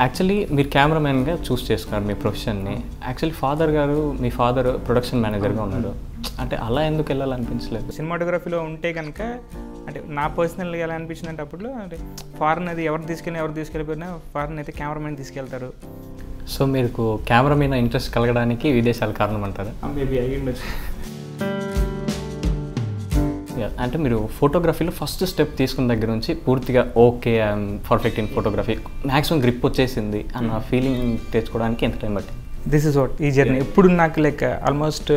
Actually మీరు కెమెరామెన్గా చూస్ చేసుకున్నారు మీ ప్రొఫెషన్ని. Actually మీ father production మేనేజర్గా ఉన్నాడు. అంటే అలా ఎందుకు వెళ్ళాలనిపించలేదు? సినిమాటోగ్రఫీలో ఉంటే కనుక అంటే నా పర్సనల్గా ఎలా అనిపించింది అంటే అప్పుడు అంటే ఫారెన్ అది ఎవరు తీసుకెళ్ళిపోయినా ఫారెన్ అయితే కెమెరామెన్ తీసుకెళ్తారు. సో మీకు కెమెరా మీద ఇంట్రెస్ట్ కలగడానికి విదేశాలు కారణం అంటారు? మేబీ అయ్యి ఉండొచ్చు. అంటే మీరు ఫోటోగ్రఫీలో ఫస్ట్ స్టెప్ తీసుకున్న దగ్గర నుంచి పూర్తిగా okay I'm perfect in photography, maximum grip వచ్చేసింది అన్న ఫీలింగ్ తెచ్చుకోవడానికి ఎంత టైం పట్టింది? దిస్ ఇస్ వాట్ ఈ జర్నీ. ఎప్పుడు నాకు like almost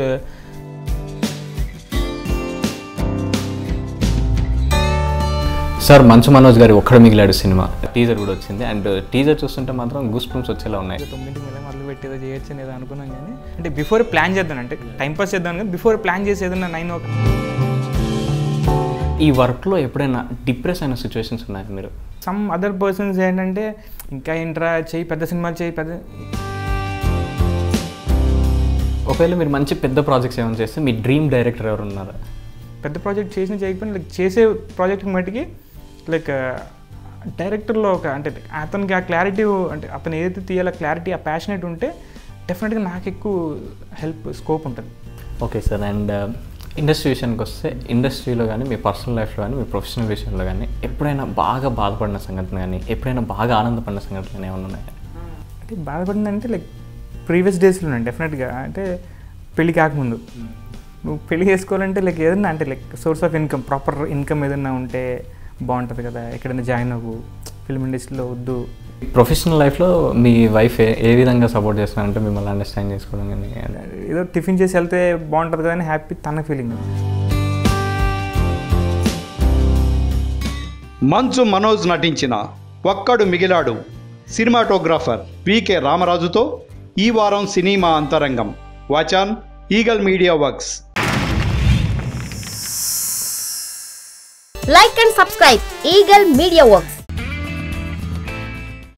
sir Manchu Manoj గారి ఒక్కడ మిగిలాడు సినిమా టీజర్ కూడా వచ్చింది. అండ్ టీజర్ చూస్తుంటే మాత్రం గూస్ బంప్స్ వచ్చేలా ఉన్నాయి. 9కి మొదలు పెట్టేదో చేయొచ్చు అనేది అనుకున్నాం, కానీ అంటే బిఫోర్ ప్లాన్ చేద్దాం, అంటే టైంపాస్ చేద్దాం, కానీ బిఫోర్ ప్లాన్ చేసి ఏదన్నా 9 ఈ వర్క్లో ఎప్పుడైనా డిప్రెస్ అయిన సిచ్యువేషన్స్ ఉన్నాయా మీరు? సమ్ అదర్ పర్సన్స్ ఏంటంటే ఇంకా ఏంట్రా చేయి, పెద్ద సినిమాలు చేయి, పెద్ద ఒకవేళ మీరు మంచి పెద్ద ప్రాజెక్ట్స్ ఏమైనా చేస్తే మీ డ్రీమ్ డైరెక్టర్ ఎవరు ఉన్నారు? పెద్ద ప్రాజెక్ట్ చేయకపోయినా లైక్ చేసే ప్రాజెక్ట్కి మట్టికి లైక్ డైరెక్టర్లో ఒక అంటే అతనికి ఆ క్లారిటీ, అంటే అతను ఏదైతే తీయాలో క్లారిటీ, ఆ ప్యాషనేట్ ఉంటే డెఫినెట్గా నాకు ఎక్కువ స్కోప్ ఉంటుంది. Okay sir. అండ్ ఇండస్ట్రీ విషయానికి వస్తే ఇండస్ట్రీలో కానీ మీ పర్సనల్ లైఫ్లో కానీ మీ ప్రొఫెషనల్ విషయంలో కానీ ఎప్పుడైనా బాగా బాధపడిన సంఘటన కానీ ఎప్పుడైనా బాగా ఆనందపడిన సంఘటన కానీ ఏమైనా ఉన్నాయా? అంటే బాధపడిందంటే లైక్ ప్రీవియస్ డేస్లో డెఫినెట్గా అంటే పెళ్ళి కాకముందు నువ్వు పెళ్ళి చేసుకోవాలంటే లైక్ ఏదన్నా అంటే like source of income, proper income ఏదన్నా ఉంటే బాగుంటుంది కదా, ఎక్కడైనా జాయిన్ అవ్వు, ఫిల్మ్ ఇండస్ట్రీలో వద్దు. ప్రొఫెషనల్ లైఫ్లో మీ వైఫ్ ఏ విధంగా సపోర్ట్ చేస్తున్నారంటే మిమ్మల్ని అండర్స్టాండ్ చేసుకోవడం కానీ? ఏదో టిఫిన్ చేసి వెళ్తే బాగుంటుంది కదా అని హ్యాపీ తన ఫీలింగ్. మంచు మనోజ్ నటించిన ఒక్కడు మిగిలాడు సినిమాటోగ్రాఫర్ వికే రామరాజుతో ఈ వారం సినిమా అంతరంగం. Watch eagle media works. Like and subscribe Eagle Media Works.